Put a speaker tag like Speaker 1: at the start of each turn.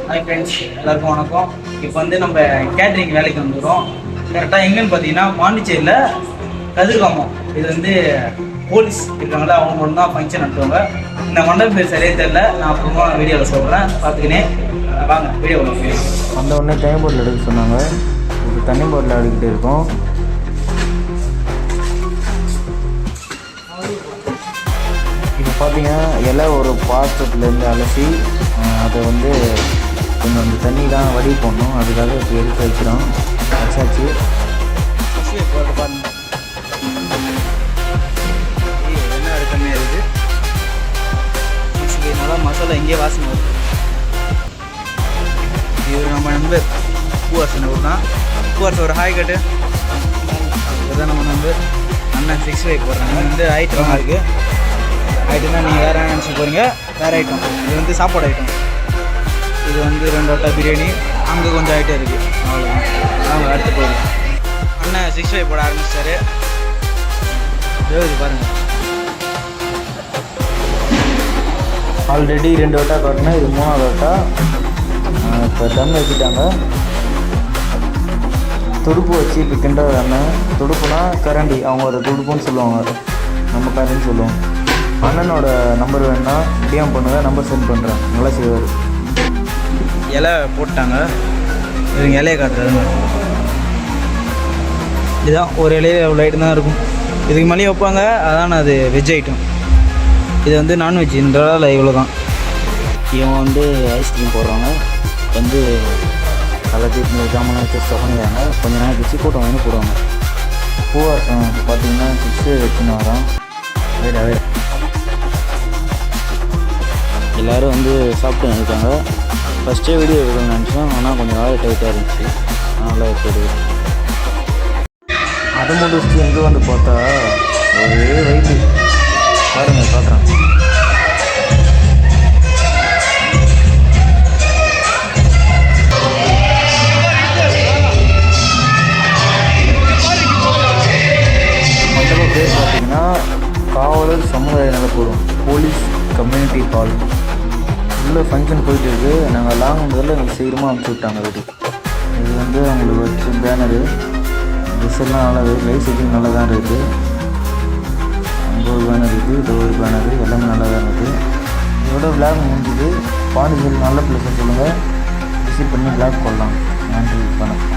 Speaker 1: Hi friends, எல்லாருக்கும் வணக்கம். இப்போ வந்து நம்ம கேட்ரிங் வேலைக்கு வந்துடுறோம். கரெக்டாக எங்கன்னு பார்த்தீங்கன்னா பாண்டிச்சேரியில் கதிர்காமம். இது வந்து போலீஸ் இருக்காங்களா, அவங்க மட்டும் தான் ஃபங்க்ஷன் நடத்துவாங்க. இந்த மண்டபம் பேர் சரியே தெரியல, நான் அப்புறமா வீடியோவில் சொல்கிறேன், பார்த்துக்கினே வாங்க வீடியோவில் போய்.
Speaker 2: வந்த உடனே தண்ணி பாட்டில் எடுக்க சொன்னாங்க. இப்போ தண்ணி பாட்டில் எடுக்கிட்டு இருக்கோம். இப்போ பார்த்தீங்கன்னா இலை ஒரு பாத்திரத்துலேருந்து அலசி அதை வந்து கொஞ்சம் அந்த தண்ணிலாம் வடி போடணும். அதுக்காக இப்போ எடுத்து வைக்கிறோம். வச்சாச்சு.
Speaker 1: என்ன கம்மியாக இருக்குது, நல்லா மசாலா எங்கேயே வாசனை வருது. இவர் நம்ம நண்பர் பூவாசன் ஒரு தான். பூவாசன் ஒரு ஹாய் கட்டு. இதுதான் நம்ம நண்பர் அண்ணன் 65 போடுறாங்க. வந்து ஐட்டம்லாம் இருக்குது. ஐட்டம்னா நீங்கள் வேறு நினச்சி போகிறீங்க, வேறு ஐட்டம். இது வந்து சாப்பாடு ஐட்டம். இது வந்து 2 வட்டா பிரியாணி. அங்கே கொஞ்சம் ஐட்டம் இருக்குது, அவ்வளோதான். அவங்க அடுத்து போயிடும். அண்ணன் 65 போட ஆரம்பிச்சிட்டாரு. இது பாருங்கள்,
Speaker 2: ஆல்ரெடி 2 வட்டா காட்டினா இது 3ஆவது வட்டா. இப்போ தம் வச்சுட்டாங்க. துடுப்பு வச்சு இப்போ கிண்டுறாங்க. துடுப்புனா கரண்டி, அவங்க ஒரு துடுப்புன்னு சொல்லுவாங்க, நம்ம கரண்டி சொல்லுவோம். அண்ணனோட நம்பர் வேணுன்னா டிஎம் பண்ணுங்கள், நம்பர் சென்ட் பண்ணுறேன். நல்லா செய்வார்.
Speaker 1: இலை போட்டாங்க. இவங்க இலையை காட்டுறது இதுதான். ஒரு இலையில எவ்வளோ ஐட்டம் தான் இருக்கும். இதுக்கு மேலேயே வைப்பாங்க. அதான் அது வெஜ் ஐட்டம். இது வந்து நான்வெஜ்ன்றதால இவ்வளோ தான்.
Speaker 2: இவன் வந்து ஐஸ்கிரீம் போடுறாங்க. வந்து கலத்தி ஜாமான் வச்சு சொகனிக்கிறாங்க. கொஞ்ச நேரம் கழிச்சு கூட்டம் வாங்கி போடுவாங்க. பூவாசம் பார்த்தீங்கன்னா 6 வச்சுன்னு வரோம். வேறு எல்லோரும் வந்து சாப்பிட்டு நினைக்காங்க. ஃபஸ்ட்டே வீடியோ எடுக்கணும்னு நினச்சோம், ஆனால் கொஞ்சம் வேலை டைட்டாக இருந்துச்சு, அதனால் எடுத்து அதை முடிச்சுட்டு எங்கே வந்து பார்த்தா ஒரே வயிற்று பாருங்கள், காட்டுறேன். மண்டபம் பேர் பார்த்தீங்கன்னா காவலர் சமுதாய நலக்கூடம், போலீஸ் கம்யூனிட்டி ஹால். உள்ள ஃபங்க்ஷன் போயிட்டு இருக்குது. நாங்கள் லாங் வந்ததில் எங்களுக்கு சீக்கிரமாக அனுப்பிச்சி விட்டாங்க வீட்டுக்கு. இது வந்து அவங்களுக்கு வச்சு பேனரு. ட்ரெஸ் எல்லாம் நல்லா லைட் செட்டிங் நல்லா தான் இருக்குது. அங்கே ஒரு பேனர் இருக்குது, இது ஒரு பேனரு, எல்லாமே நல்லா தான் இருக்குது. இதோட விளாக் முடிஞ்சுது. பாண்டிச்சேரி நல்ல பிளேஸை சொல்லுங்கள், விசிட் பண்ணி விளாக் போடலாம். நன்றி, வணக்கம்.